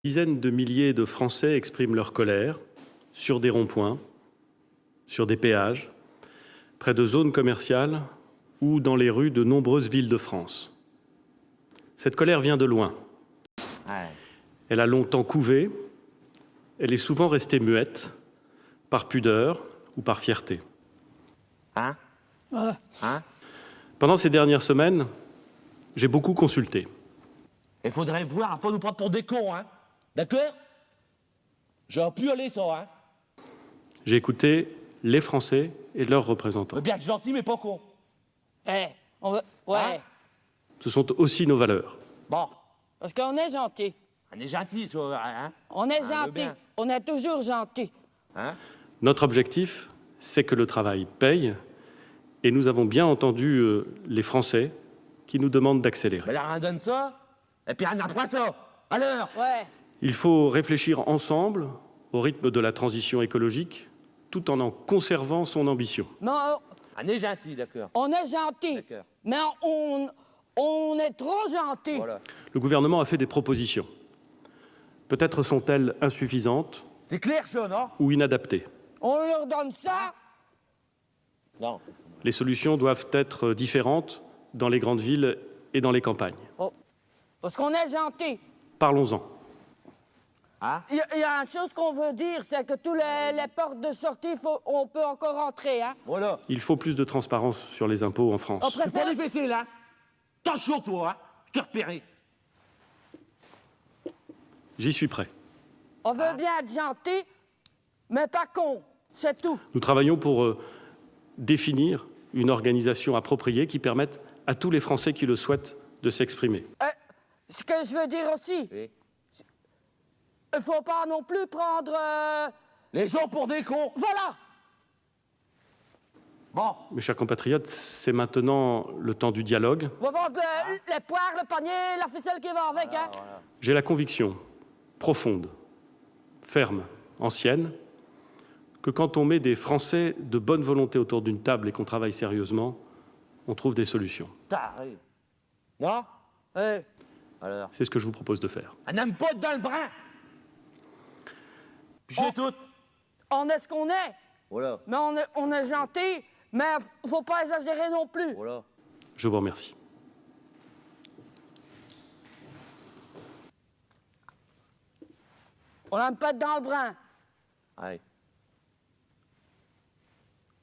Dizaines de milliers de Français expriment leur colère sur des ronds-points, sur des péages, près de zones commerciales ou dans les rues de nombreuses villes de France. Cette colère vient de loin. Elle a longtemps couvé, elle est souvent restée muette, par pudeur ou par fierté. Pendant ces dernières semaines, j'ai beaucoup consulté. Il faudrait voir à pas nous prendre pour des cons, hein. D'accord? J'aurais pu aller ça, hein. J'ai écouté les Français et leurs représentants. Bien être gentil, mais pas con. On veut... Ouais. Hein? Ce sont aussi nos valeurs. Bon, Parce qu'on est gentil. on est gentil, ça, hein. On est veut gentil. bien. On est toujours gentil. Hein? Notre objectif, c'est que le travail paye, et nous avons bien entendu les Français qui nous demandent d'accélérer. Mais là, on donne ça, et puis on apprend ça. Alors, Ouais. Il faut réfléchir ensemble au rythme de la transition écologique, tout en conservant son ambition. Mais on est gentil, d'accord. on est gentil. D'accord. Mais on est trop gentil. Voilà. Le gouvernement a fait des propositions. Peut-être sont-elles insuffisantes C'est clair, ça, non? ou inadaptées. On leur donne ça. Non. Les solutions doivent être différentes dans les grandes villes et dans les campagnes. Oh. Parce qu'on est gentil. Parlons-en. Hein? Il y a une chose qu'on veut dire, c'est que tous les portes de sortie, on peut encore rentrer. Hein? Voilà. Il faut plus de transparence sur les impôts en On France. C'est pas préfère... des fessées, là. Attention, toi, hein. Je t'ai repéré. J'y suis prêt. On veut bien être gentil, mais pas con. C'est tout. Nous travaillons pour définir une organisation appropriée qui permette à tous les Français qui le souhaitent de s'exprimer. Ce que je veux dire aussi, Oui. il faut pas non plus prendre... Les gens pour des cons. Voilà. Bon, Mes chers compatriotes, c'est maintenant le temps du dialogue. On va prendre les poires, le panier, la ficelle qui va avec. Hein? J'ai la conviction profonde, ferme, ancienne, que quand on met des Français de bonne volonté autour d'une table et qu'on travaille sérieusement, on trouve des solutions. t'arrives. Non? Alors? C'est ce que je vous propose de faire. On n'aime pas être dans le brin. Puis j'ai tout. On est ce qu'on est, Voilà. mais on est gentil, mais faut pas exagérer non plus. Voilà. Je vous remercie. On n'aime pas être dans le brin. Allez.